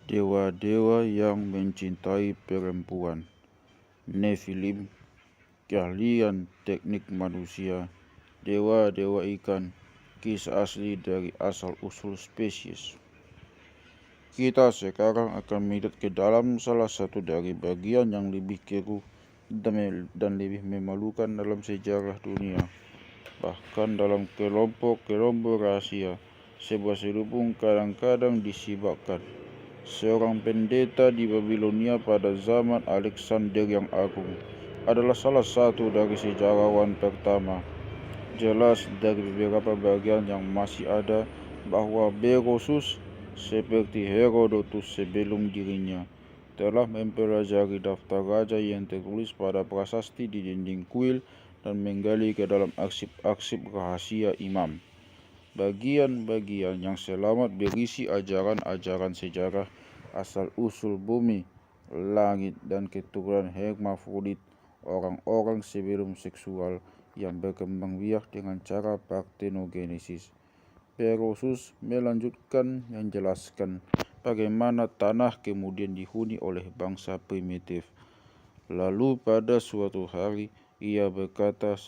Dewa-dewa yang mencintai perempuan. Nephilim, keahlian teknik manusia. Dewa-dewa ikan, kisah asli dari asal-usul spesies. Kita sekarang akan melihat ke dalam salah satu dari bagian yang lebih keruh dan lebih memalukan dalam sejarah dunia. Bahkan dalam kelompok-kelompok rahasia, sebuah selubung kadang-kadang disibakkan. Seorang pendeta di Babilonia pada zaman Alexander yang Agung adalah salah satu dari sejarawan pertama. Jelas dari beberapa bagian yang masih ada bahwa Berosus, seperti Herodotus sebelum dirinya, telah mempelajari daftar raja yang tertulis pada prasasti di dinding kuil dan menggali ke dalam arsip-arsip rahasia imam. Bagian-bagian yang selamat berisi ajaran-ajaran sejarah asal-usul bumi, langit, dan keturunan hermafrodit, orang-orang sebelum seksual yang berkembang biak dengan cara partenogenesis. Berosus melanjutkan menjelaskan bagaimana tanah kemudian dihuni oleh bangsa primitif. Lalu pada suatu hari ia berkata,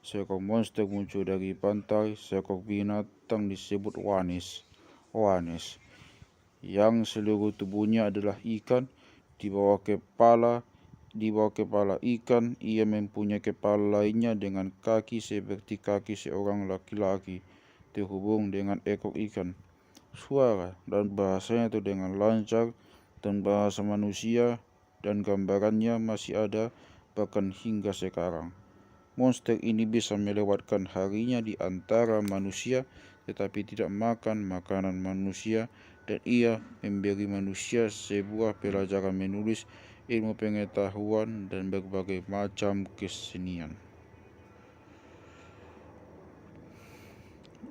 seekor monster muncul dari pantai, seekor binatang disebut Wanes, yang seluruh tubuhnya adalah ikan. Di bawah kepala ikan, ia mempunyai kepala lainnya dengan kaki seperti kaki seorang laki-laki, terhubung dengan ekor ikan. Suara dan bahasanya itu dengan lancar dan bahasa manusia, dan gambarannya masih ada bahkan hingga sekarang. Monster ini bisa melewatkan harinya di antara manusia, tetapi tidak makan makanan manusia, dan ia memberi manusia sebuah pelajaran menulis, ilmu pengetahuan, dan berbagai macam kesenian.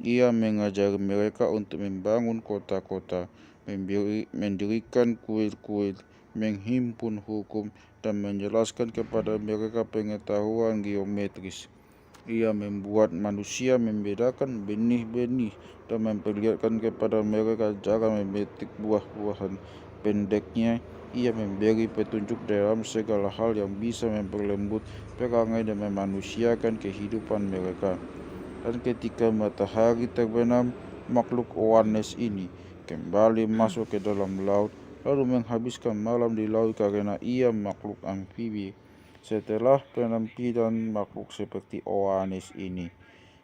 Ia mengajari mereka untuk membangun kota-kota, mendirikan kuil-kuil, menghimpun hukum, dan menjelaskan kepada mereka pengetahuan geometris. Ia membuat manusia membedakan benih-benih dan memperlihatkan kepada mereka cara memetik buah-buahan. Pendeknya, ia memberi petunjuk dalam segala hal yang bisa memperlembut perangai dan memanusiakan kehidupan mereka. Dan ketika matahari terbenam, makhluk Oanes ini kembali masuk ke dalam laut, lalu menghabiskan malam di laut karena ia makhluk amfibi. Setelah penampilan makhluk seperti Oanes ini,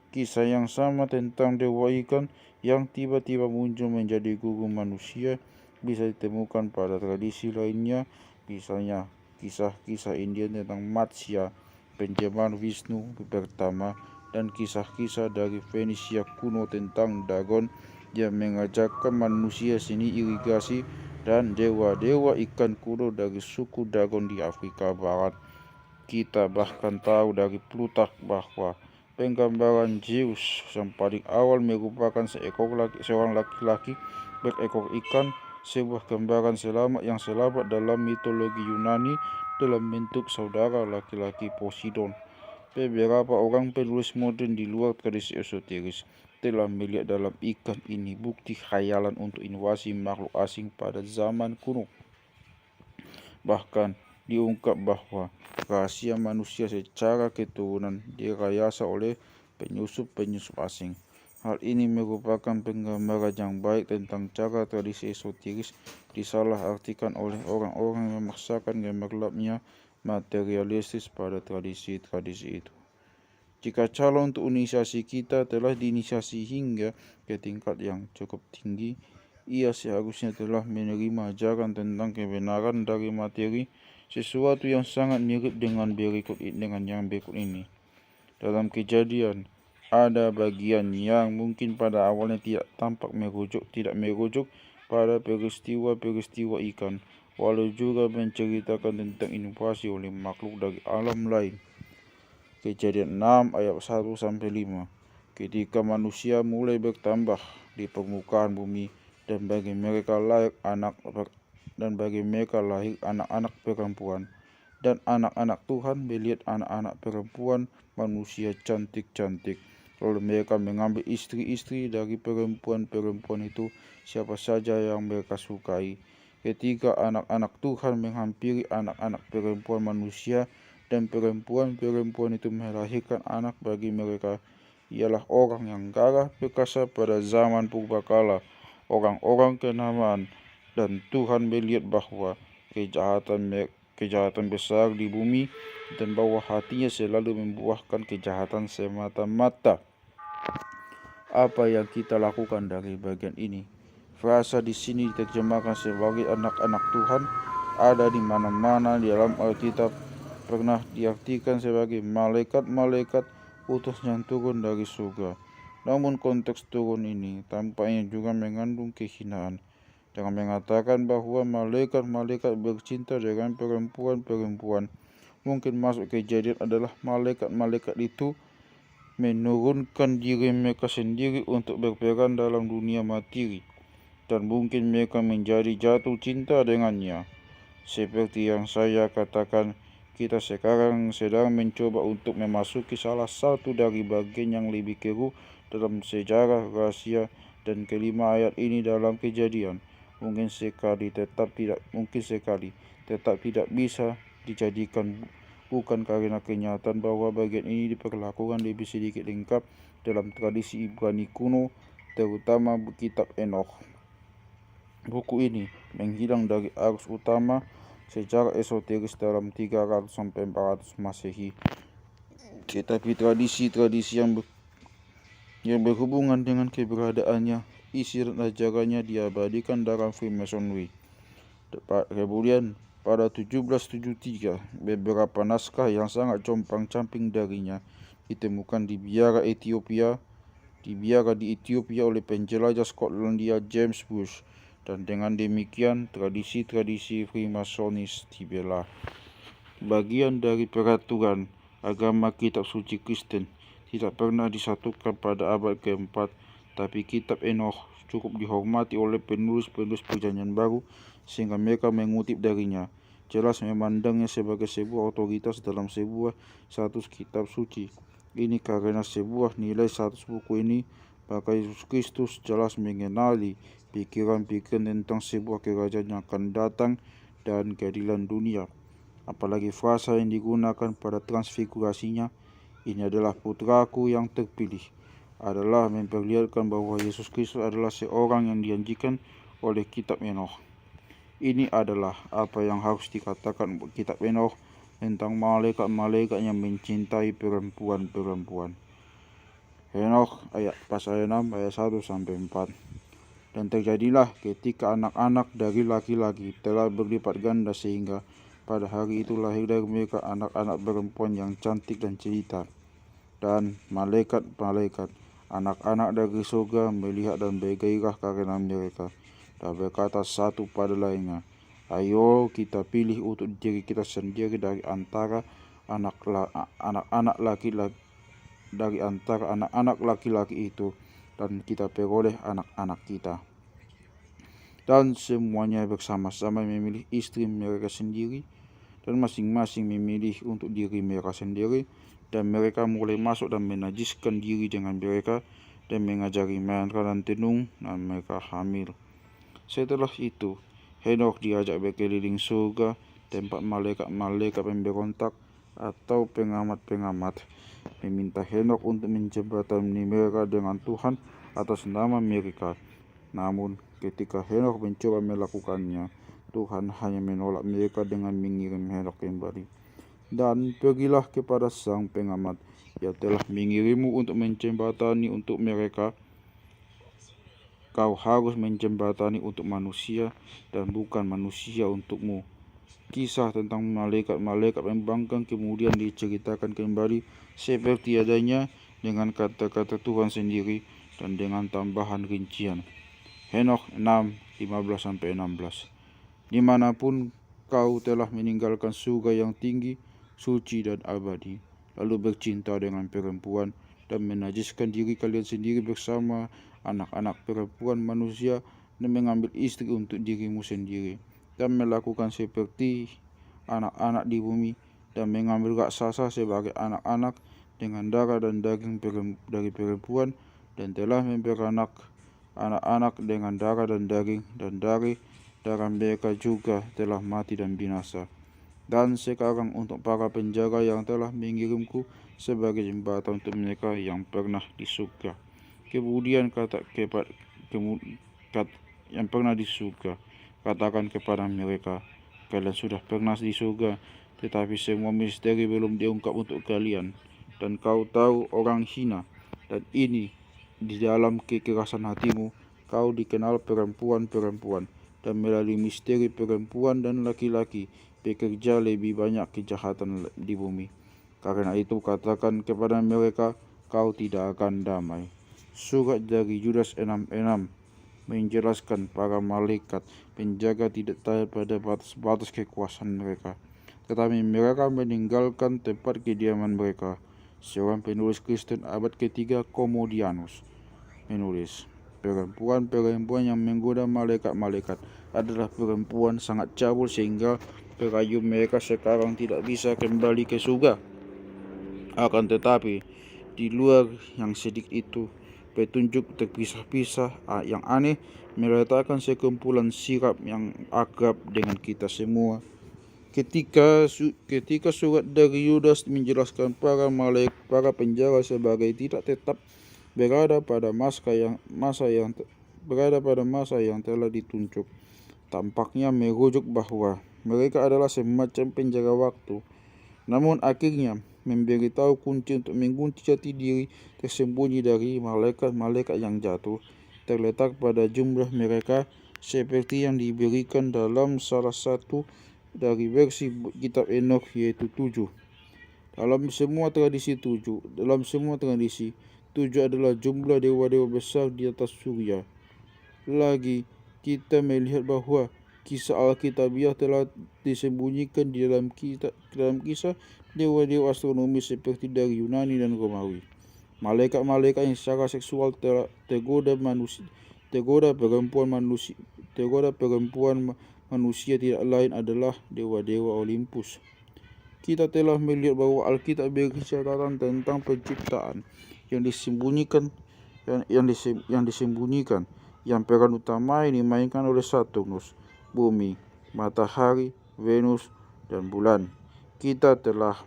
kisah yang sama tentang dewa ikan yang tiba-tiba muncul menjadi guru manusia bisa ditemukan pada tradisi lainnya, misalnya kisah-kisah India tentang Matsya, penjelmaan Wisnu pertama, dan kisah-kisah dari Fenisia kuno tentang Dagon yang mengajarkan manusia seni irigasi, dan dewa-dewa ikan kuno dari suku Dagon di Afrika Barat. Kita bahkan tahu dari Plutarch bahwa penggambaran Zeus yang paling awal merupakan seorang laki-laki berekor ikan, sebuah gambaran yang selamat dalam mitologi Yunani dalam bentuk saudara laki-laki Poseidon. Beberapa orang penulis modern di luar tradisi esoteris telah melihat dalam ikan ini bukti khayalan untuk invasi makhluk asing pada zaman kuno. Bahkan diungkap bahwa rahasia manusia secara keturunan dirayasa oleh penyusup-penyusup asing. Hal ini merupakan penggambaran yang baik tentang cara tradisi esoteris disalahartikan oleh orang-orang yang memaksakan gemerlapnya materialistis pada tradisi-tradisi itu. Jika calon untuk inisiasi kita telah diinisiasi hingga ke tingkat yang cukup tinggi, ia seharusnya telah menerima ajaran tentang kebenaran dari materi, sesuatu yang sangat mirip dengan yang berikut ini. Dalam Kejadian, ada bagian yang mungkin pada awalnya tidak merujuk pada peristiwa-peristiwa ikan, walau juga menceritakan tentang invasi oleh makhluk dari alam lain. Kejadian 6 ayat 1-5. Ketika manusia mulai bertambah di permukaan bumi, dan bagi mereka lahir anak-anak perempuan, dan anak-anak Tuhan melihat anak-anak perempuan manusia cantik-cantik, Lalu mereka mengambil istri-istri dari perempuan-perempuan itu, siapa saja yang mereka sukai. Ketika anak-anak Tuhan menghampiri anak-anak perempuan manusia, dan perempuan-perempuan itu melahirkan anak bagi mereka, ialah orang yang gagah perkasa pada zaman purbakala, orang-orang kenamaan. Dan Tuhan melihat bahwa kejahatan besar di bumi, dan bahwa hatinya selalu membuahkan kejahatan semata-mata. Apa yang kita lakukan dari bagian ini? Frasa di sini diterjemahkan sebagai anak-anak Tuhan, ada di mana-mana di dalam Alkitab, pernah diartikan sebagai malaikat-malaikat utus yang turun dari surga. Namun konteks turun ini tampaknya juga mengandung kehinaan, dengan mengatakan bahwa malaikat-malaikat bercinta dengan perempuan-perempuan. Mungkin masuk kejadian adalah malaikat-malaikat itu menurunkan diri mereka sendiri untuk berperan dalam dunia materi, dan mungkin mereka menjadi jatuh cinta dengannya. Seperti yang saya katakan, kita sekarang sedang mencoba untuk memasuki salah satu dari bagian yang lebih keruh dalam sejarah rahasia dan kelima ayat ini dalam Kejadian. Mungkin sekali tetap tidak bisa dijadikan, bukan karena kenyataan bahwa bagian ini diperlakukan lebih sedikit lengkap dalam tradisi Ibrani kuno, terutama kitab Enokh. Buku ini menghilang dari arus utama secara esoteris dalam 300-400 Masehi. Tetapi tradisi-tradisi yang berhubungan dengan keberadaannya, isi dan ajarannya diabadikan dalam Freemasonry. Kemudian pada 1773, beberapa naskah yang sangat compang-camping darinya ditemukan di biara di Ethiopia oleh penjelajah Skotlandia James Bush, dan dengan demikian tradisi-tradisi Freemasonis dibela. Bagian dari peraturan agama kitab suci Kristen tidak pernah disatukan pada abad keempat, tapi kitab Enokh cukup dihormati oleh penulis-penulis Perjanjian Baru sehingga mereka mengutip darinya, jelas memandangnya sebagai sebuah otoritas dalam sebuah status kitab suci. Ini karena sebuah nilai status buku ini, maka Yesus Kristus jelas mengenali pikiran-pikiran tentang sebuah kerajaan yang akan datang dan keadilan dunia. Apalagi frasa yang digunakan pada transfigurasinya, ini adalah putraku yang terpilih, adalah memperlihatkan bahwa Yesus Kristus adalah seorang yang dijanjikan oleh kitab Enokh. Ini adalah apa yang harus dikatakan kitab Enokh tentang malaikat-malaikat yang mencintai perempuan-perempuan. Enokh pasal 6 ayat 1-4. Dan terjadilah ketika anak-anak dari laki-laki telah berlipat ganda, sehingga pada hari itu lahir dari mereka anak-anak perempuan yang cantik dan jelita. Dan malaikat-malaikat, anak-anak dari surga, melihat dan bergairah karena mereka, dan berkata satu pada lainnya, ayo kita pilih untuk diri kita sendiri dari antara anak-anak laki-laki itu, dan kita peroleh anak-anak kita. Dan semuanya bersama-sama memilih istri mereka sendiri, dan masing-masing memilih untuk diri mereka sendiri, dan mereka mulai masuk dan menajiskan diri dengan mereka, dan mengajari mereka dan tenung, dan mereka hamil. Setelah itu, Henokh diajak berkeliling surga, tempat malaikat-malaikat pemberontak atau pengamat-pengamat meminta Henokh untuk menjembatani mereka dengan Tuhan atas nama mereka. Namun, ketika Henokh mencoba melakukannya, Tuhan hanya menolak mereka dengan mengirim Henokh kembali. Dan pergilah kepada sang pengamat, ia telah mengirimmu untuk menjembatani untuk mereka. Kau harus menjembatani untuk manusia dan bukan manusia untukmu. Kisah tentang malaikat-malaikat membangkang kemudian diceritakan kembali seperti adanya, dengan kata-kata Tuhan sendiri dan dengan tambahan rincian. Henokh 6:15-16. Dimanapun kau telah meninggalkan surga yang tinggi, suci dan abadi, lalu bercinta dengan perempuan dan menajiskan diri kalian sendiri bersama anak-anak perempuan manusia, dan mengambil istri untuk dirimu sendiri, dan melakukan seperti anak-anak di bumi, dan mengambil raksasa sebagai anak-anak, dengan darah dan daging dari perempuan, dan telah memberanak anak-anak dengan darah dan daging, dan dari darah mereka juga telah mati dan binasa. Dan sekarang untuk para penjaga yang telah mengirimku sebagai jembatan untuk mereka yang pernah di surga. Kemudian yang pernah di surga, katakan kepada mereka, kalian sudah pernah di surga, tetapi semua misteri belum diungkap untuk kalian. Dan kau tahu orang hina, dan ini di dalam kekerasan hatimu, kau dikenal perempuan-perempuan, dan melalui misteri perempuan dan laki-laki, bekerja lebih banyak kejahatan di bumi. Karena itu katakan kepada mereka, kau tidak akan damai. Surat dari Yudas 6:6 menjelaskan para malaikat penjaga tidak taat pada batas-batas kekuasaan mereka, tetapi mereka meninggalkan tempat kediaman mereka. Seorang penulis Kristen abad ketiga, Komodianus, menulis, perempuan-perempuan yang menggoda malaikat-malaikat adalah perempuan sangat cabul sehingga perayu mereka sekarang tidak bisa kembali ke surga. Akan tetapi, di luar yang sedikit itu, petunjuk terpisah-pisah yang aneh meletakkan sekumpulan sirap yang akrab dengan kita semua. Ketika surat dari Yudas menjelaskan para penjaga sebagai tidak tetap berada pada masa yang telah ditunjuk, tampaknya merujuk bahwa mereka adalah semacam penjaga waktu. Namun akhirnya memberitahu kunci untuk mengunci jati diri tersembunyi dari malaikat-malaikat yang jatuh terletak pada jumlah mereka, seperti yang diberikan dalam salah satu dari versi kitab Enoch, yaitu 7. Dalam semua tradisi 7 adalah jumlah dewa-dewa besar di atas surya. Lagi, kita melihat bahwa kisah Alkitabiah telah disembunyikan di dalam kisah dewa-dewa astronomi seperti dari Yunani dan Romawi. Malaikat-malaikat yang secara seksual tergoda perempuan manusia tidak lain adalah dewa-dewa Olympus. Kita telah melihat bahwa Alkitab berbicara tentang penciptaan yang disembunyikan, yang peran utama ini dimainkan oleh Saturnus, bumi, matahari, Venus, dan bulan. Kita telah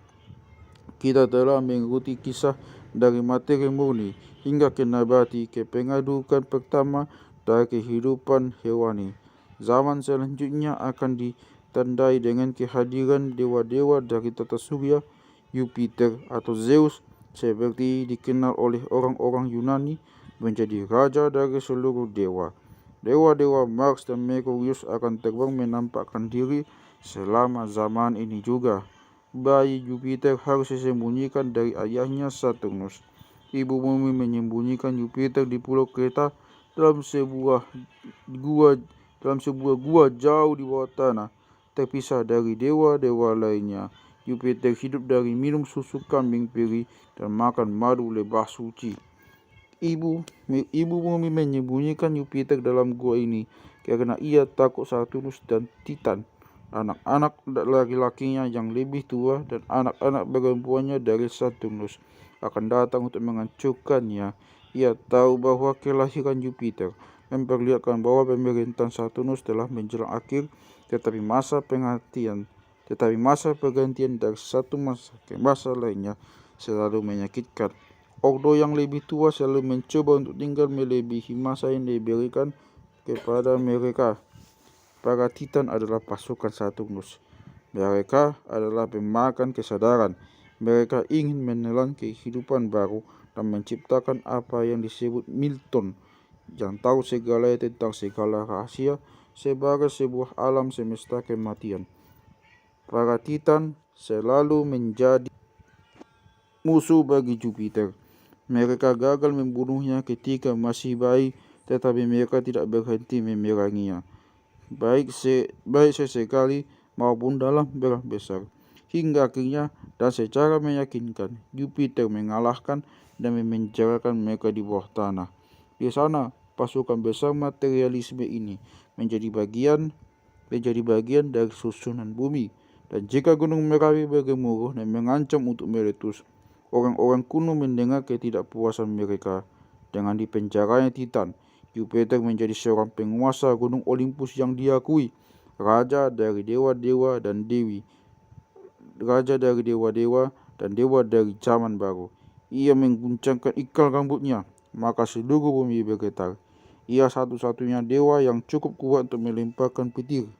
mengikuti kisah dari materi murni hingga ke nabati, ke pengadukan pertama dari kehidupan hewani. Zaman selanjutnya akan ditandai dengan kehadiran dewa-dewa dari tata surya. Jupiter atau Zeus, seperti dikenal oleh orang-orang Yunani, menjadi raja dari seluruh dewa. Dewa-dewa Mars dan Merkurius akan terbang menampakkan diri selama zaman ini juga. Bayi Jupiter harus disembunyikan dari ayahnya Saturnus. Ibu bumi menyembunyikan Jupiter di Pulau Kreta dalam sebuah gua jauh di bawah tanah, terpisah dari dewa-dewa lainnya. Jupiter hidup dari minum susu kambing peri dan makan madu lebah suci. Ibu bumi menyembunyikan Jupiter dalam gua ini karena ia takut Saturnus dan Titan, anak-anak laki-lakinya yang lebih tua dan anak-anak perempuannya dari Saturnus akan datang untuk menghancurkannya. Ia tahu bahwa kelahiran Jupiter memperlihatkan bahwa pemerintahan Saturnus telah menjelang akhir, tetapi masa pergantian dari satu masa ke masa lainnya selalu menyakitkan. Ordo yang lebih tua selalu mencoba untuk tinggal melebihi masa yang diberikan kepada mereka. Para Titan adalah pasukan Saturnus. Mereka adalah pemakan kesadaran. Mereka ingin menelan kehidupan baru dan menciptakan apa yang disebut Milton, yang tahu segalanya tentang segala rahasia, sebagai sebuah alam semesta kematian. Para Titan selalu menjadi musuh bagi Jupiter. Mereka gagal membunuhnya ketika masih bayi, tetapi mereka tidak berhenti memeranginya, baik sesekali maupun dalam perang besar. Hingga akhirnya dan secara meyakinkan, Jupiter mengalahkan dan memenjarakan mereka di bawah tanah. Di sana, pasukan besar materialisme ini menjadi bagian dari susunan bumi. Dan jika gunung Merapi bergemuruh dan mengancam untuk meletus, Orang-orang kuno mendengar ketidakpuasan mereka dengan dipenjaranya Titan. Jupiter menjadi seorang penguasa gunung Olympus yang diakui, raja dari dewa-dewa dan dewi, raja dari dewa-dewa dan dewa dari zaman baru. Ia mengguncangkan ikal rambutnya, maka seluruh bumi bergetar. Ia satu-satunya dewa yang cukup kuat untuk melemparkan petir.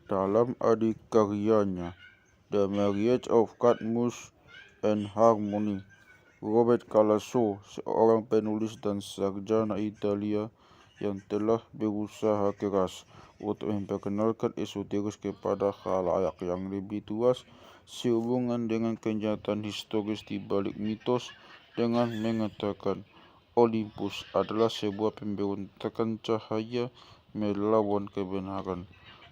Dalam adikaryanya The Marriage of Cadmus and Harmony, Robert Calasso, seorang penulis dan sarjana Italia yang telah berusaha keras untuk memperkenalkan esoteris kepada khalayak yang lebih luas sehubungan dengan kenyataan historis di balik mitos, dengan mengatakan Olympus adalah sebuah pemberontakan cahaya melawan kebenaran.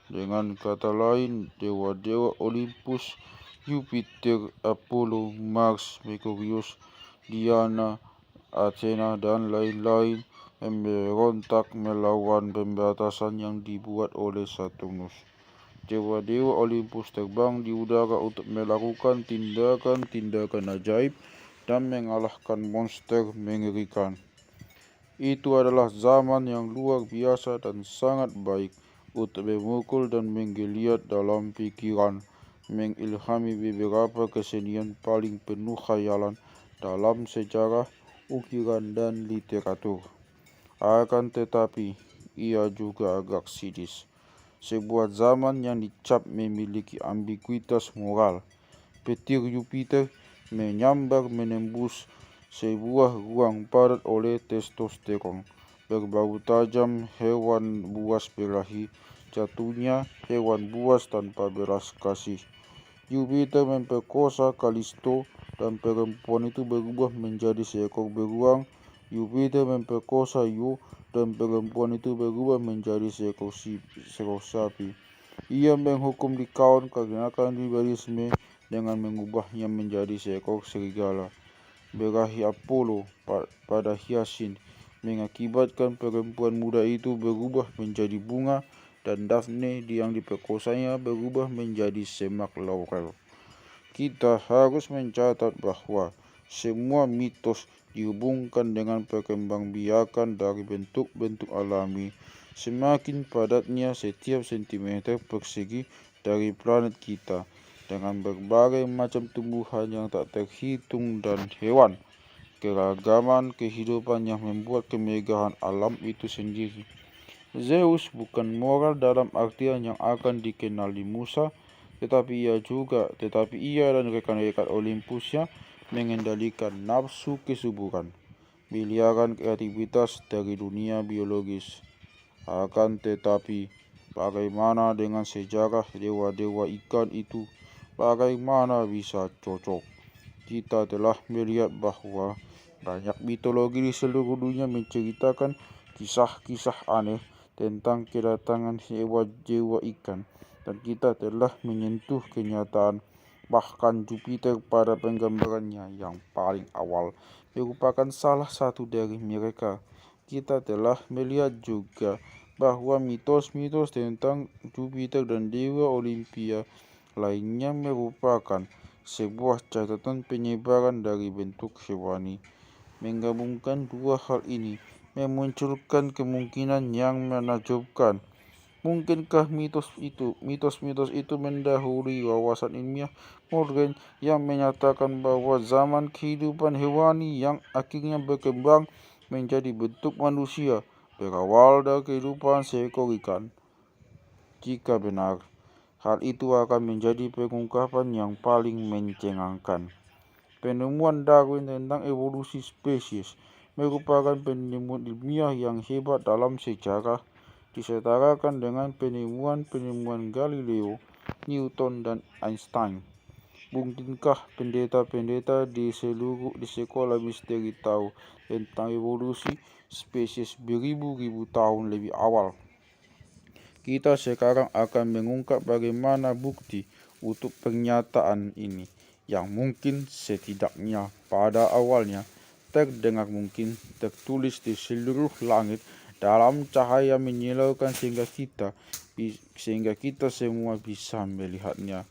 Dengan kata lain, dewa-dewa Olympus, Jupiter, Apollo, Mars, Merkurius, Diana, Athena, dan lain-lain memberontak melawan pembatasan yang dibuat oleh Saturnus. Dewa-dewa Olympus terbang di udara untuk melakukan tindakan-tindakan ajaib dan mengalahkan monster mengerikan. Itu adalah zaman yang luar biasa dan sangat baik untuk memukul dan menggeliat dalam pikiran, mengilhami beberapa kesenian paling penuh khayalan dalam sejarah, ukiran, dan literatur. Akan tetapi, ia juga agak sidis. Sebuah zaman yang dicap memiliki ambiguitas moral. Petir Jupiter menyambar menembus sebuah ruang padat oleh testosteron. Berbau tajam, hewan buas berahi, jatuhnya hewan buas tanpa belas kasih. Jupiter memperkosa Kalisto dan perempuan itu berubah menjadi seekor beruang. Jupiter memperkosa Io dan perempuan itu berubah menjadi seekor sapi. Ia menghukum Likaon karena kanibalisme dengan mengubahnya menjadi seekor serigala. Berahi Apollo pada Hyasin mengakibatkan perempuan muda itu berubah menjadi bunga, dan Daphne yang diperkosanya berubah menjadi semak laurel. Kita harus mencatat bahwa semua mitos dihubungkan dengan perkembangbiakan dari bentuk-bentuk alami. Semakin padatnya setiap sentimeter persegi dari planet kita, dengan berbagai macam tumbuhan yang tak terhitung dan hewan, keragaman kehidupan yang membuat kemegahan alam itu sendiri. Zeus bukan moral dalam artian yang akan dikenali Musa, tetapi ia dan rekan-rekan Olympusnya mengendalikan nafsu kesuburan, miliaran kreativitas dari dunia biologis. Akan tetapi, bagaimana dengan sejarah dewa-dewa ikan itu? Bagaimana bisa cocok? Kita telah melihat bahwa banyak mitologi di seluruh dunia menceritakan kisah-kisah aneh tentang kedatangan dewa-dewa ikan, dan kita telah menyentuh kenyataan bahkan Jupiter pada penggambarannya yang paling awal merupakan salah satu dari mereka. Kita telah melihat juga bahwa mitos-mitos tentang Jupiter dan dewa Olimpia lainnya merupakan sebuah catatan penyebaran dari bentuk hewani. Menggabungkan dua hal ini memunculkan kemungkinan yang menakjubkan. Mungkinkah mitos-mitos itu mendahului wawasan ilmiah modern yang menyatakan bahwa zaman kehidupan hewani yang akhirnya berkembang menjadi bentuk manusia berawal dari kehidupan seekor ikan? Jika benar, hal itu akan menjadi pengungkapan yang paling mencengangkan. Penemuan Darwin tentang evolusi spesies merupakan penemuan ilmiah yang hebat dalam sejarah, disetarakan dengan penemuan-penemuan Galileo, Newton, dan Einstein. Mungkinkah pendeta-pendeta di sekolah misteri tahu tentang evolusi spesies beribu-ribu tahun lebih awal? Kita sekarang akan mengungkap bagaimana bukti untuk pernyataan ini. yang mungkin setidaknya pada awalnya terdengar mungkin tertulis di seluruh langit dalam cahaya menyilaukan sehingga kita semua bisa melihatnya.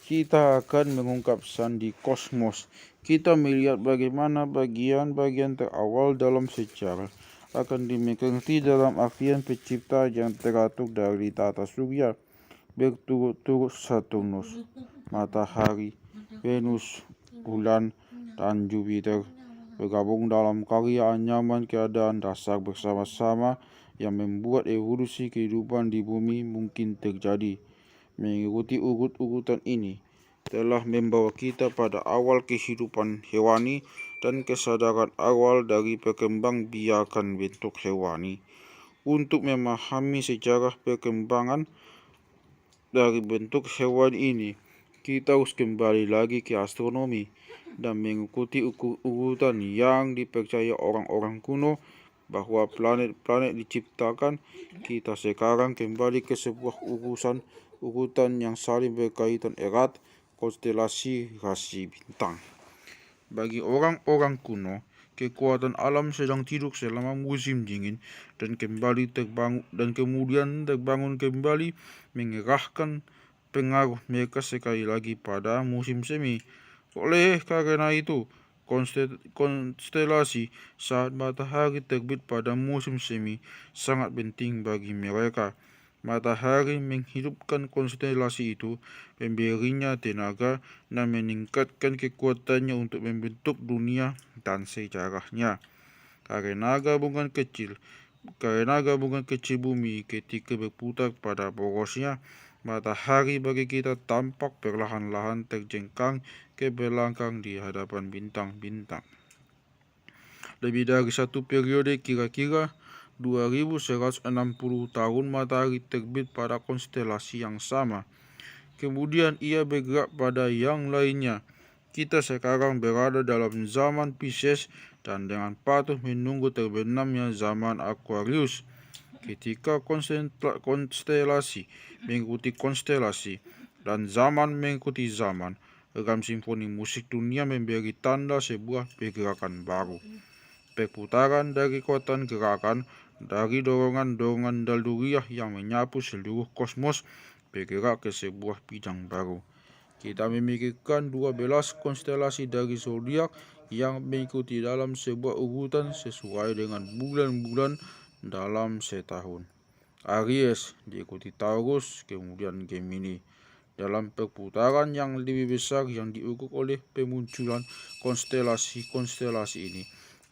Kita akan mengungkap sandi kosmos. Kita melihat bagaimana bagian-bagian terawal dalam sejarah akan dimengerti dalam artian pencipta yang teratur dari tata surya berturut-turut Saturnus, matahari, Venus, bulan, dan Jupiter bergabung dalam karya anyaman keadaan dasar bersama-sama yang membuat evolusi kehidupan di bumi mungkin terjadi. Mengikuti urut-urutan ini telah membawa kita pada awal kehidupan hewani dan kesadaran awal dari perkembangbiakan bentuk hewani. Untuk memahami sejarah perkembangan dari bentuk hewan ini, kita harus kembali lagi ke astronomi dan mengikuti urutan yang dipercaya orang-orang kuno bahwa planet-planet diciptakan. Kita sekarang kembali ke sebuah urutan yang saling berkaitan erat, konstelasi rasi bintang. Bagi orang-orang kuno, kekuatan alam sedang tidur selama musim dingin dan kemudian terbangun kembali, mengerahkan pengaruh mereka sekali lagi pada musim semi. Oleh karena itu, konstelasi saat matahari terbit pada musim semi sangat penting bagi mereka. Matahari menghidupkan konstelasi itu, memberinya tenaga, dan meningkatkan kekuatannya untuk membentuk dunia dan sejarahnya. Karena gabungan kecil bumi ketika berputar pada porosnya, matahari bagi kita tampak perlahan-lahan terjengkang ke belakang di hadapan bintang-bintang. Lebih dari satu periode, kira-kira 2160 tahun, matahari terbit pada konstelasi yang sama. Kemudian ia bergerak pada yang lainnya. Kita sekarang berada dalam zaman Pisces dan dengan patuh menunggu terbenamnya zaman Aquarius. Ketika konstelasi mengikuti konstelasi dan zaman mengikuti zaman, regam simfoni musik dunia memberi tanda sebuah pergerakan baru. Perputaran dari kekuatan gerakan dari dorongan-dorongan naluriah yang menyapu seluruh kosmos bergerak ke sebuah bidang baru. Kita memikirkan 12 konstelasi dari zodiak yang mengikuti dalam sebuah urutan sesuai dengan bulan-bulan dalam setahun. Aries diikuti Taurus, kemudian Gemini. Dalam perputaran yang lebih besar yang diukur oleh pemunculan konstelasi-konstelasi ini,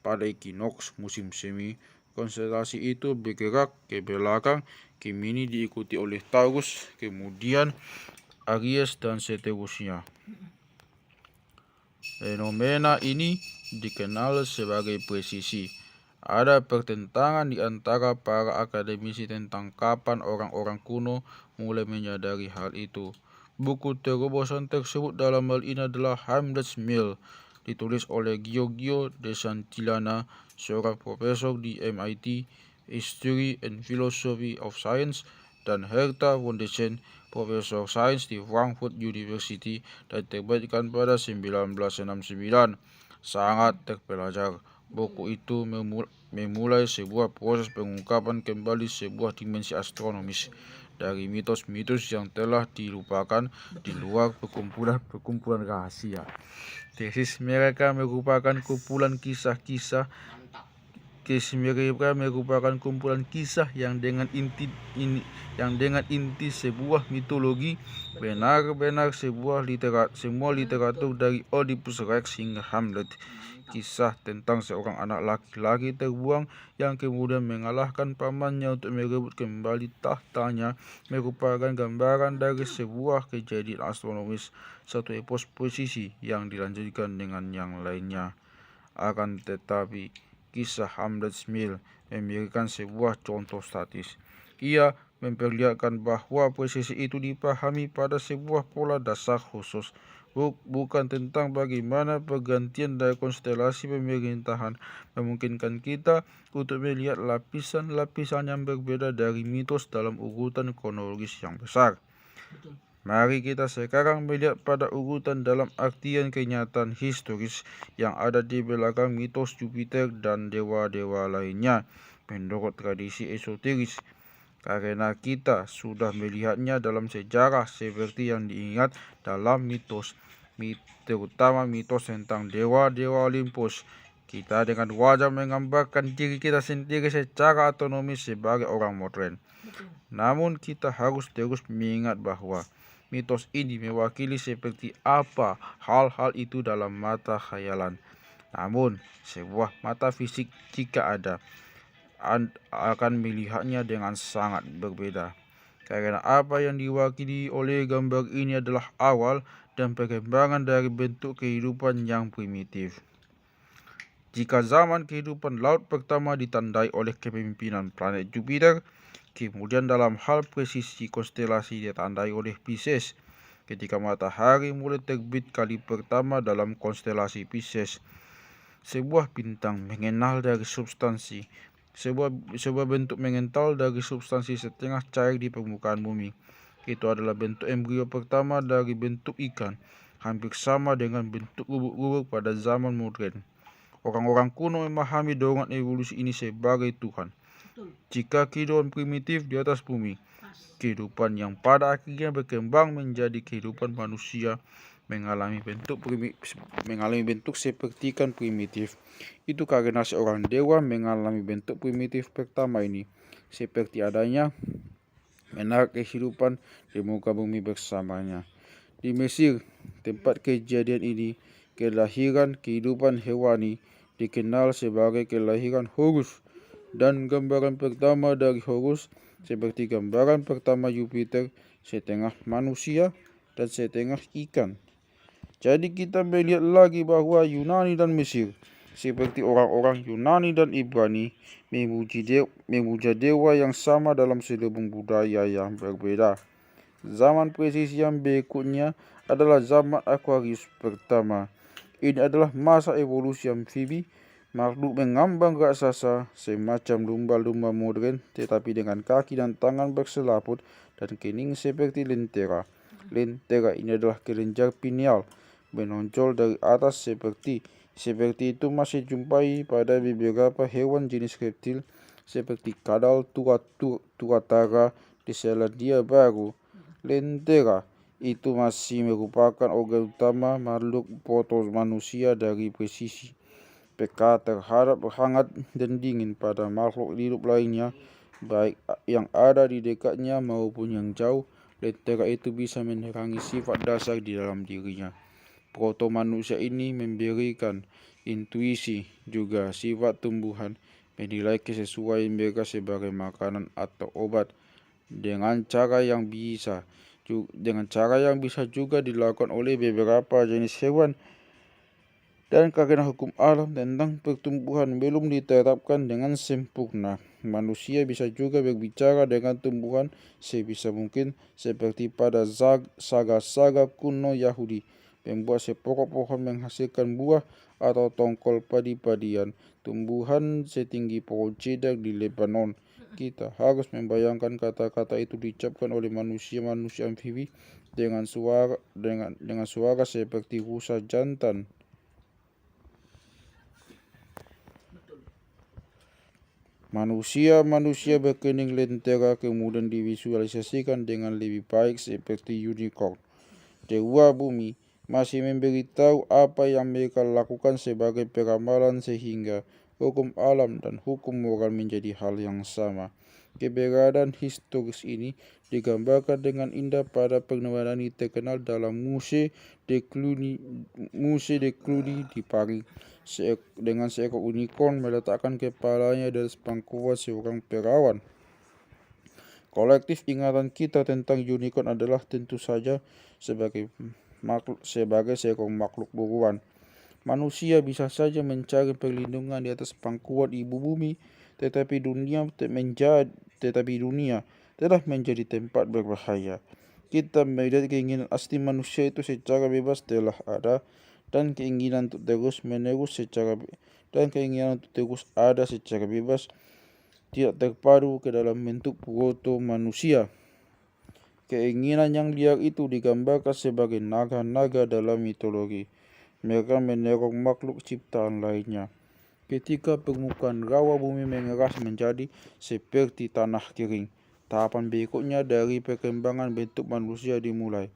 pada ekinoks musim semi, konstelasi itu bergerak ke belakang. Gemini diikuti oleh Taurus, kemudian Aries, dan seterusnya. Fenomena ini dikenal sebagai presisi. Ada pertentangan di antara para akademisi tentang kapan orang-orang kuno mulai menyadari hal itu. Buku terobosan tersebut dalam hal ini adalah Hamlet's Mill, ditulis oleh Giorgio de Santillana, seorang profesor di MIT History and Philosophy of Science, dan Herta von Dessen, profesor sains di Frankfurt University, dan terbitkan pada 1969. Sangat terpelajar. Buku itu memulai sebuah proses pengungkapan kembali sebuah dimensi astronomis dari mitos-mitos yang telah dilupakan di luar perkumpulan rahasia. Tesis mereka merupakan kumpulan kisah-kisah yang dengan inti sebuah mitologi, benar-benar semua literatur dari Oedipus Rex hingga Hamlet. Kisah tentang seorang anak laki-laki terbuang yang kemudian mengalahkan pamannya untuk merebut kembali tahtanya merupakan gambaran dari sebuah kejadian astronomis, satu epos presisi yang dilanjutkan dengan yang lainnya. Akan tetapi, kisah Hamlet's Mill memberikan sebuah contoh statis. Ia memperlihatkan bahwa presisi itu dipahami pada sebuah pola dasar khusus, bukan tentang bagaimana pergantian dari konstelasi pemerintahan memungkinkan kita untuk melihat lapisan-lapisan yang berbeda dari mitos dalam urutan kronologis yang besar. Mari kita sekarang melihat pada urutan dalam artian kenyataan historis yang ada di belakang mitos Jupiter dan dewa-dewa lainnya menurut tradisi esoteris. Karena kita sudah melihatnya dalam sejarah seperti yang diingat dalam mitos, terutama mitos tentang dewa-dewa Olympus. Kita dengan wajar menggambarkan diri kita sendiri secara otonomis sebagai orang modern. Namun kita harus terus mengingat bahwa mitos ini mewakili seperti apa hal-hal itu dalam mata khayalan. Namun, sebuah mata fisik jika ada, akan melihatnya dengan sangat berbeda. Karena apa yang diwakili oleh gambar ini adalah awal dan perkembangan dari bentuk kehidupan yang primitif. Jika zaman kehidupan laut pertama ditandai oleh kepemimpinan planet Jupiter, kemudian dalam hal presisi konstelasi ditandai oleh Pisces. Ketika matahari mulai terbit kali pertama dalam konstelasi Pisces, sebuah bintang mengenal dari substansi, sebuah bentuk mengental dari substansi setengah cair di permukaan bumi. Itu adalah bentuk embrio pertama dari bentuk ikan, hampir sama dengan bentuk bubuk-bubuk pada zaman modern. Orang-orang kuno memahami dorongan evolusi ini sebagai Tuhan. Jika kehidupan primitif di atas bumi, kehidupan yang pada akhirnya berkembang menjadi kehidupan manusia mengalami bentuk seperti ikan primitif. Itu karena seorang dewa mengalami bentuk primitif pertama ini, seperti adanya menarik kehidupan di muka bumi bersamanya. Di Mesir, tempat kejadian ini, kelahiran kehidupan hewani dikenal sebagai kelahiran Horus, dan gambaran pertama dari Horus seperti gambaran pertama Jupiter, setengah manusia dan setengah ikan. Jadi kita melihat lagi bahwa Yunani dan Mesir, seperti orang-orang Yunani dan Ibrani, memuja dewa yang sama dalam selubung budaya yang berbeda. Zaman presisi yang berikutnya adalah zaman Aquarius pertama. Ini adalah masa evolusi amfibi, makhluk mengambang raksasa semacam lumba-lumba modern tetapi dengan kaki dan tangan berselaput dan kening seperti lentera. Lentera ini adalah kelenjar pineal menonjol dari atas seperti itu masih jumpai pada beberapa hewan jenis reptil seperti kadal tuatara di Selandia Baru. Lentera itu masih merupakan organ utama makhluk foto manusia dari presisi. Peka terhadap hangat dan dingin pada makhluk hidup lainnya, baik yang ada di dekatnya maupun yang jauh. Lentera itu bisa menerangi sifat dasar di dalam dirinya. Proto manusia ini memberikan intuisi juga sifat tumbuhan, menilai kesesuaian mereka sebagai makanan atau obat dengan cara yang bisa juga dilakukan oleh beberapa jenis hewan. Dan karena hukum alam tentang pertumbuhan belum diterapkan dengan sempurna, manusia bisa juga berbicara dengan tumbuhan sebisa mungkin seperti pada saga-saga kuno Yahudi. Membuat sepokok pohon menghasilkan buah atau tongkol padi-padian, tumbuhan setinggi pohon cedar di Lebanon. Kita harus membayangkan kata-kata itu diucapkan oleh manusia-manusia amfibi dengan suara seperti rusa jantan. Manusia berkening lentera kemudian divisualisasikan dengan lebih baik seperti unicorn. Dewa bumi masih memberitahu apa yang mereka lakukan sebagai peramalan sehingga hukum alam dan hukum moral menjadi hal yang sama. Keberadaan historis ini digambarkan dengan indah pada penemuan terkenal dalam Musée de Cluny di Paris. Dengan seekor unicorn meletakkan kepalanya dari pangkuan seorang perawan. Kolektif ingatan kita tentang unicorn adalah tentu saja sebagai seekor makhluk buruan. Manusia bisa saja mencari perlindungan di atas pangkuan ibu bumi, tetapi dunia telah menjadi tempat berbahaya. Kita melihat keinginan asli manusia itu secara bebas telah ada, dan keinginan untuk terus ada secara bebas tidak terpadu ke dalam bentuk proto manusia. Keinginan yang liar itu digambarkan sebagai naga-naga dalam mitologi. Mereka meneror makhluk ciptaan lainnya. Ketika permukaan rawa bumi mengeras menjadi seperti tanah kering, tahapan berikutnya dari perkembangan bentuk manusia dimulai.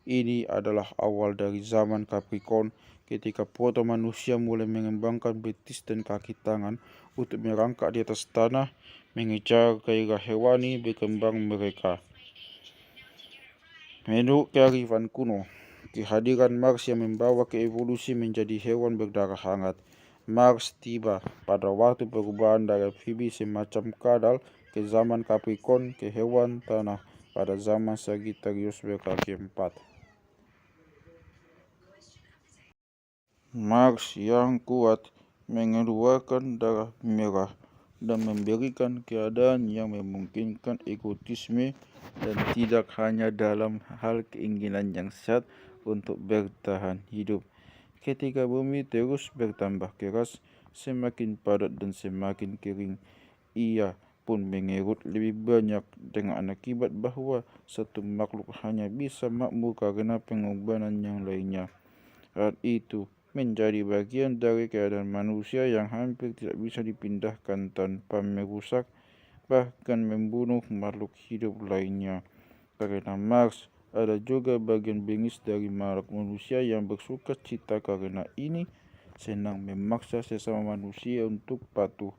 Ini adalah awal dari zaman Capricorn, ketika proto-manusia mulai mengembangkan betis dan kaki tangan untuk merangkak di atas tanah, mengejar gairah hewani berkembang mereka. Menurut kearifan kuno, kehadiran Mars yang membawa ke evolusi menjadi hewan berdarah hangat. Mars tiba pada waktu perubahan dari amfibi semacam kadal ke zaman Capricorn ke hewan tanah pada zaman Sagittarius berkaki 4. Mars yang kuat mengeluarkan darah merah dan memberikan keadaan yang memungkinkan egotisme dan tidak hanya dalam hal keinginan yang sehat untuk bertahan hidup. Ketika bumi terus bertambah keras, semakin padat dan semakin kering, ia pun mengerut lebih banyak dengan akibat bahwa satu makhluk hanya bisa makmur karena pengorbanan yang lainnya. Hal itu menjadi bagian dari keadaan manusia yang hampir tidak bisa dipindahkan tanpa merusak, bahkan membunuh makhluk hidup lainnya. Karena Mars ada juga bagian bengis dari makhluk manusia yang bersuka cita, karena ini senang memaksa sesama manusia untuk patuh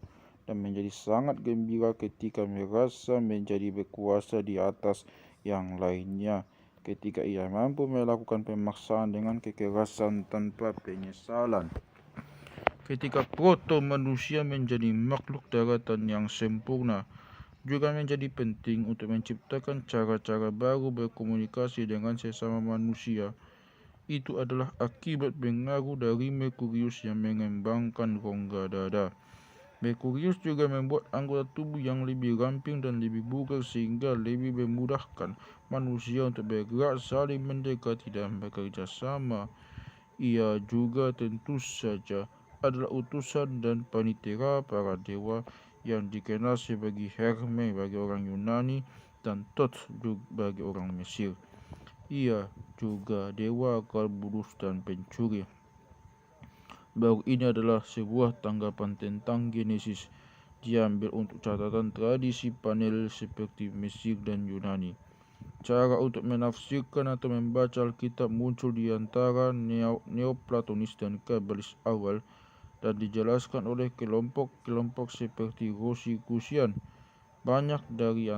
dan menjadi sangat gembira ketika merasa menjadi berkuasa di atas yang lainnya. Ketika ia mampu melakukan pemaksaan dengan kekerasan tanpa penyesalan. Ketika proto manusia menjadi makhluk daratan yang sempurna, juga menjadi penting untuk menciptakan cara-cara baru berkomunikasi dengan sesama manusia. Itu adalah akibat pengaruh dari Merkurius yang mengembangkan rongga dada. Merkurius juga membuat anggota tubuh yang lebih ramping dan lebih bugar sehingga lebih memudahkan manusia untuk bergerak, saling mendekati dan bekerja sama. Ia juga tentu saja adalah utusan dan panitera para dewa yang dikenal sebagai Hermes bagi orang Yunani dan Thoth bagi orang Mesir. Ia juga dewa Kalbulus dan pencuri. Baru ini adalah sebuah tanggapan tentang Genesis, diambil untuk catatan tradisi panel seperti Mesir dan Yunani. Cara untuk menafsirkan atau membaca Alkitab muncul di antara Neoplatonis dan Kabalis awal dan dijelaskan oleh kelompok-kelompok seperti Rosicrucian. Banyak dari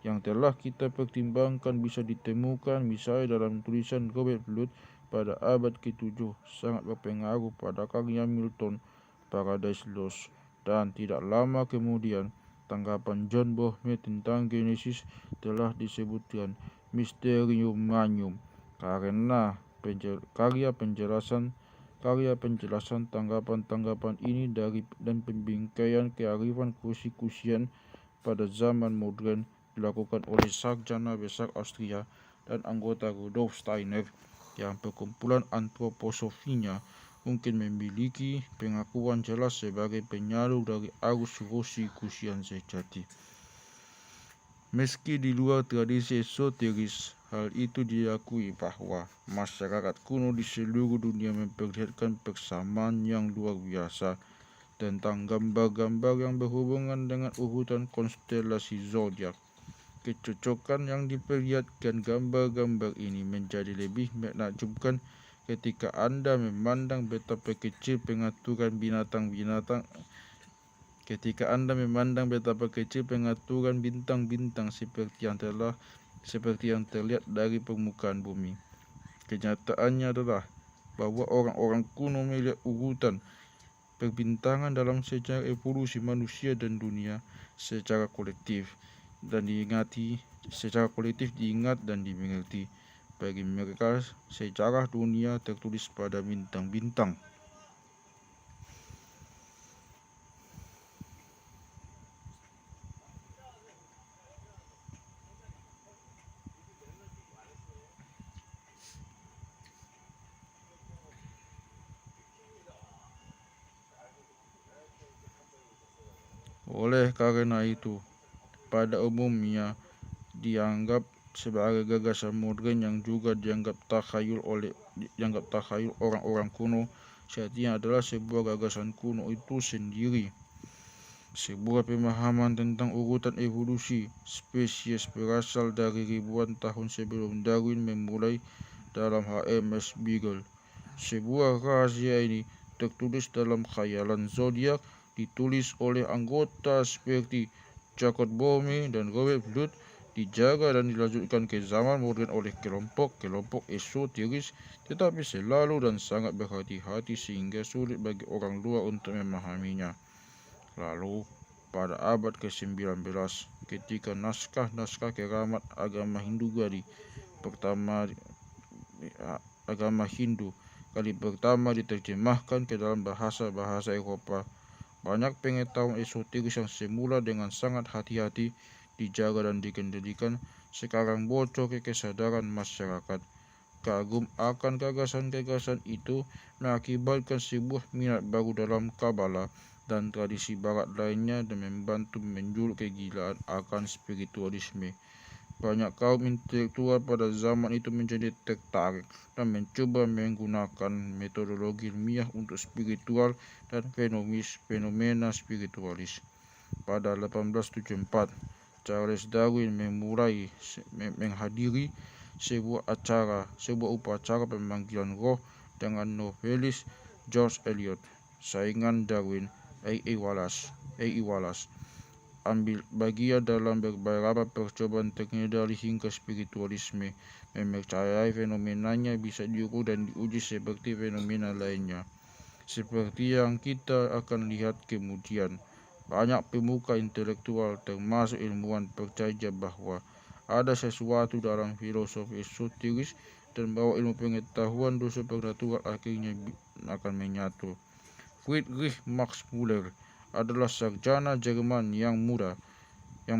yang telah kita pertimbangkan bisa ditemukan misalnya dalam tulisan Robert Blood pada abad ke-7 sangat berpengaruh pada karya Milton, Paradise Lost, dan tidak lama kemudian tanggapan John Boehme tentang Genesis telah disebutkan Mysterium Magnum karena karya penjelasan tanggapan-tanggapan ini dan pembingkaian kearifan Rosicrucian pada zaman modern dilakukan oleh sarjana besar Austria dan anggota Rudolf Steiner yang perkumpulan antroposofinya mungkin memiliki pengakuan jelas sebagai penyalur dari arus Rosicrucian sejati. Meski di luar tradisi esoteris, hal itu diakui bahwa masyarakat kuno di seluruh dunia memperlihatkan persamaan yang luar biasa tentang gambar-gambar yang berhubungan dengan urutan konstelasi zodiak. Kecocokan yang diperlihatkan gambar-gambar ini menjadi lebih menakjubkan ketika Anda memandang betapa kecil pengaturan bintang-bintang seperti yang terlihat dari permukaan bumi. Kenyataannya adalah bahwa orang-orang kuno melihat urutan perbintangan dalam sejarah evolusi manusia dan dunia secara kolektif diingat dan dimengerti. Bagi mereka, sejarah dunia tertulis pada bintang-bintang. Oleh karena itu, pada umumnya dianggap sebagai gagasan modern yang juga dianggap takhayul orang-orang kuno. Sejatinya adalah sebuah gagasan kuno itu sendiri, sebuah pemahaman tentang urutan evolusi spesies berasal dari ribuan tahun sebelum Darwin memulai dalam HMS Beagle. Sebuah rahasia ini tertulis dalam khayalan zodiak, ditulis oleh anggota seperti Jacob Boehme dan Robert Blood, dijaga dan dilanjutkan ke zaman modern oleh kelompok-kelompok esoteris, tetapi selalu dan sangat berhati-hati sehingga sulit bagi orang luar untuk memahaminya. Lalu, pada abad ke-19, ketika naskah-naskah keramat agama Hindu kali pertama diterjemahkan ke dalam bahasa-bahasa Eropa, banyak pengetahuan esoteris yang semula dengan sangat hati-hati dijaga dan dikendalikan sekarang bocor ke kesadaran masyarakat. Kagum akan gagasan-gagasan itu mengakibatkan sebuah minat baru dalam Kabbalah dan tradisi barat lainnya dan membantu menjuluk kegilaan akan spiritualisme. Banyak kaum intelektual pada zaman itu menjadi tertarik dan mencoba menggunakan metodologi ilmiah untuk spiritual dan fenomena spiritualis. Pada 1874, Charles Darwin memulai menghadiri sebuah upacara pemanggilan roh dengan novelis George Eliot, saingan Darwin, A.E. Wallace, ambil bagian dalam beberapa percobaan teknikal hingga spiritualisme mempercayai fenomenanya bisa diukur dan diuji seperti fenomena lainnya. Seperti yang kita akan lihat kemudian, banyak pemuka intelektual termasuk ilmuwan percaya bahwa ada sesuatu dalam filosofi esoteris dan bahwa ilmu pengetahuan supernatural akhirnya akan menyatu. Friedrich Max Müller adalah sarjana Jerman yang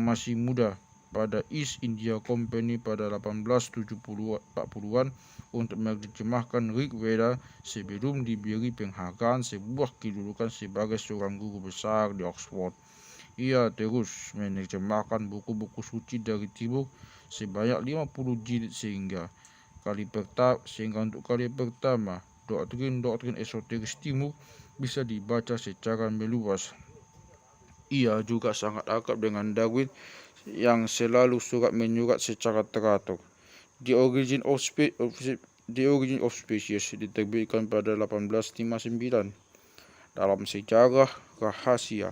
masih muda pada East India Company pada 1840-an untuk menerjemahkan Rig Veda sebelum diberi penghargaan sebuah kedudukan sebagai seorang guru besar di Oxford. Ia terus menerjemahkan buku-buku suci dari timur sebanyak 50 jilid sehingga untuk kali pertama doktrin esoteris timur bisa dibaca secara meluas. Ia juga sangat akrab dengan Darwin yang selalu menyurat secara teratur. The Origin of Species diterbitkan pada 1859. Dalam sejarah rahasia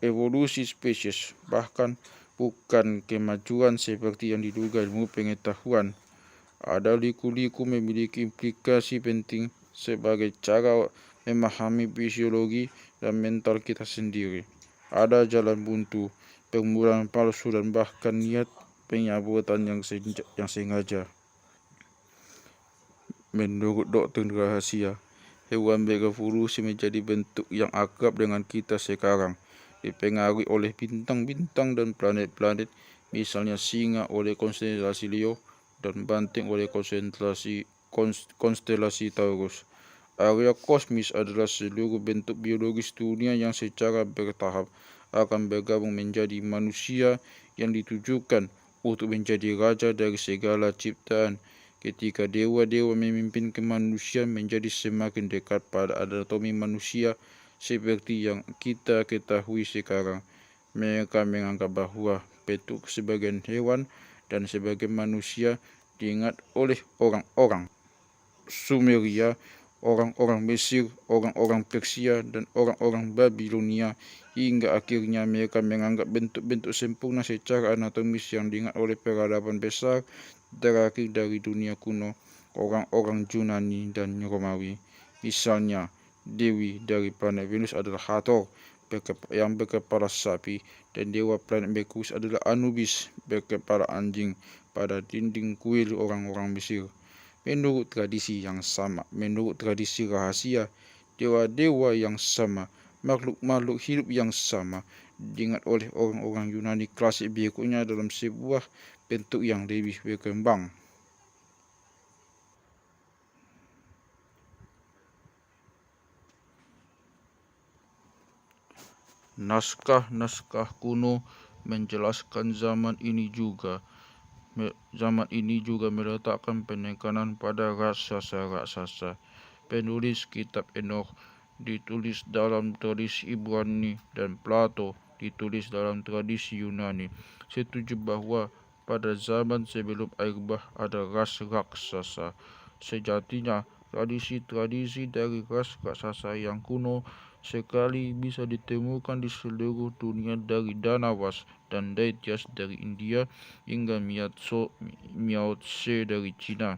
evolusi spesies, bahkan bukan kemajuan seperti yang diduga ilmu pengetahuan, ada liku-liku memiliki implikasi penting sebagai cara memahami fisiologi dan mental kita sendiri. Ada jalan buntu, permulaan palsu, dan bahkan niat penyabotan yang sengaja. Menurut doktrin rahasia, hewan berevolusi menjadi bentuk yang akrab dengan kita sekarang, dipengaruhi oleh bintang-bintang dan planet-planet, misalnya singa oleh konstelasi Leo dan banteng oleh konstelasi Taurus. Area kosmis adalah seluruh bentuk biologis dunia yang secara bertahap akan bergabung menjadi manusia yang ditujukan untuk menjadi raja dari segala ciptaan. Ketika dewa-dewa memimpin kemanusiaan menjadi semakin dekat pada anatomi manusia seperti yang kita ketahui sekarang, mereka menganggap bahwa bentuk sebagian hewan dan sebagian manusia diingat oleh orang-orang Sumeria, orang-orang Mesir, orang-orang Persia, dan orang-orang Babilonia, hingga akhirnya mereka menganggap bentuk-bentuk sempurna secara anatomis yang diingat oleh peradaban besar terakhir dari dunia kuno, orang-orang Yunani dan Romawi. Misalnya, dewi dari planet Venus adalah Hathor yang berkepala sapi, dan dewa planet Merkurius adalah Anubis berkepala anjing pada dinding kuil orang-orang Mesir. Menurut tradisi rahasia, dewa-dewa yang sama, makhluk-makhluk hidup yang sama, diingat oleh orang-orang Yunani klasik berikutnya dalam sebuah bentuk yang lebih berkembang. Naskah-naskah kuno menjelaskan zaman ini juga meletakkan penekanan pada raksasa-raksasa. Penulis kitab Enokh ditulis dalam tradisi Ibrani dan Plato ditulis dalam tradisi Yunani. Setuju bahwa pada zaman sebelum air bah ada ras raksasa. Sejatinya tradisi-tradisi dari ras raksasa yang kuno sekali bisa ditemukan di seluruh dunia, dari Danawas dan Daityas dari India hingga Miao Tse dari Cina.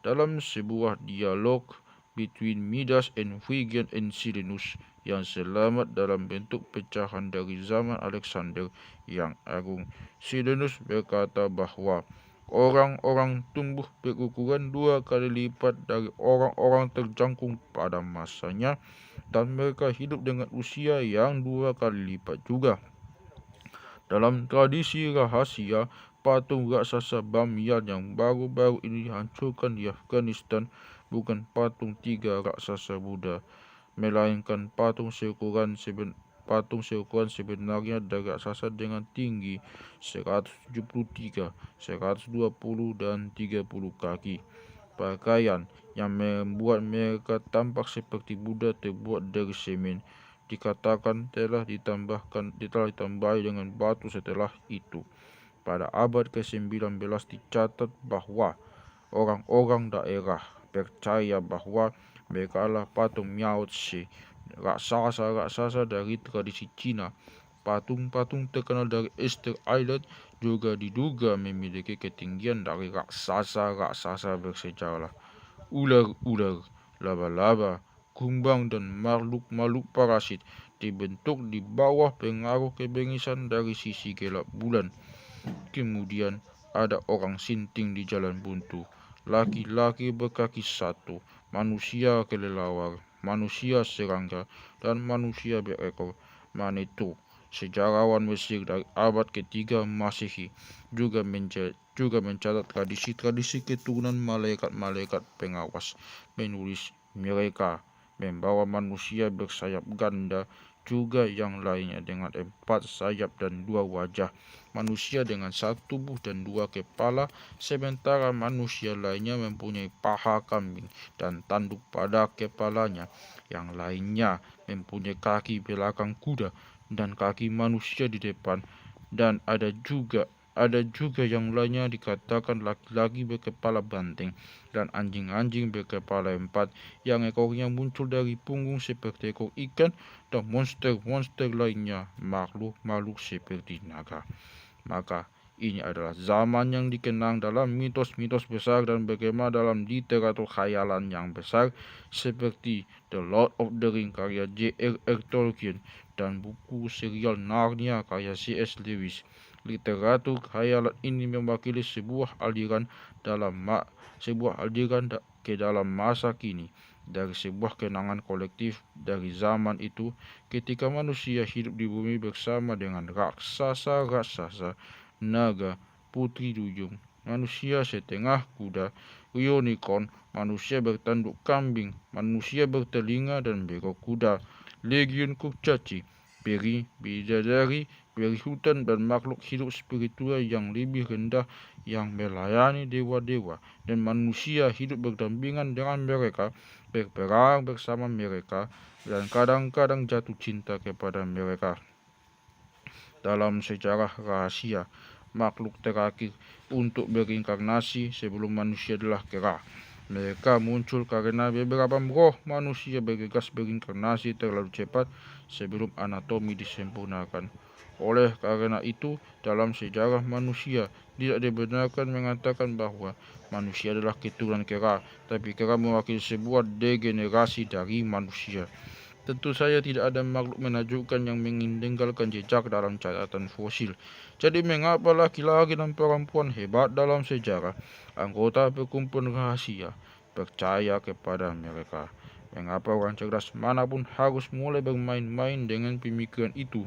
Dalam sebuah dialog between Midas and Phrygian and Silenus yang selamat dalam bentuk pecahan dari zaman Alexander yang Agung, Silenus berkata bahwa orang-orang tumbuh berukuran 2 kali lipat dari orang-orang terjangkung pada masanya, dan mereka hidup dengan usia yang 2 kali lipat juga. Dalam tradisi rahasia, patung raksasa Bamyan yang baru-baru ini dihancurkan di Afghanistan bukan patung 3 raksasa Buddha, melainkan patung seukuran sebenarnya dari raksasa dengan tinggi 173, 120 dan 30 kaki. Pakaian yang membuat mereka tampak seperti Buddha terbuat dari semen. Dikatakan telah ditambahi dengan batu setelah itu. Pada abad ke-19 dicatat bahwa orang-orang daerah percaya bahwa mereka adalah patung Miao Tse, raksasa-raksasa dari tradisi Cina. Patung-patung terkenal dari Easter Island juga diduga memiliki ketinggian dari raksasa-raksasa bersejarah. Ular-ular, laba-laba, kumbang, dan makhluk-makhluk parasit dibentuk di bawah pengaruh kebengisan dari sisi gelap bulan. Kemudian ada orang sinting di jalan buntu, laki-laki berkaki 1, manusia kelelawar, manusia serangga, dan manusia berekor Manetho. Sejarawan Mesir dari abad ke-3 Masehi juga mencatat tradisi-tradisi keturunan malaikat-malaikat pengawas. Menulis mereka membawa manusia bersayap ganda, juga yang lainnya dengan 4 sayap dan 2 wajah. Manusia dengan 1 tubuh dan 2 kepala, sementara manusia lainnya mempunyai paha kambing dan tanduk pada kepalanya. Yang lainnya mempunyai kaki belakang kuda dan kaki manusia di depan. Dan ada juga yang lainnya dikatakan laki-laki berkepala banteng dan anjing-anjing berkepala 4 yang ekornya muncul dari punggung seperti ekor ikan, dan monster-monster lainnya makhluk-makhluk seperti naga. Maka ini adalah zaman yang dikenang dalam mitos-mitos besar dan bagaimana dalam literatur khayalan yang besar seperti The Lord of the Rings karya J.R.R. Tolkien dan buku serial Narnia karya C.S. Lewis. Literatur khayalan ini mewakili sebuah aliran ke dalam masa kini, dari sebuah kenangan kolektif dari zaman itu ketika manusia hidup di bumi bersama dengan raksasa-raksasa, naga, putri duyung, manusia setengah kuda, unicorn, manusia bertanduk kambing, manusia bertelinga dan bego kuda, legiun kurcaci, peri, bidadari, peri hutan, dan makhluk hidup spiritual yang lebih rendah yang melayani dewa-dewa, dan manusia hidup berdampingan dengan mereka, berperang bersama mereka, dan kadang-kadang jatuh cinta kepada mereka. Dalam sejarah rahasia, makhluk terakhir untuk berinkarnasi sebelum manusia adalah kera. Mereka muncul karena beberapa roh manusia bergegas berinkarnasi terlalu cepat sebelum anatomi disempurnakan. Oleh karena itu, dalam sejarah manusia tidak dibenarkan mengatakan bahwa manusia adalah keturunan kera, tapi kera mewakili sebuah degenerasi dari manusia. Tentu saja tidak ada makhluk menakjubkan yang meninggalkan jejak dalam catatan fosil. Jadi mengapa laki-laki dan perempuan hebat dalam sejarah, anggota perkumpulan rahasia, percaya kepada mereka? Mengapa orang cerdas manapun harus mulai bermain-main dengan pemikiran itu?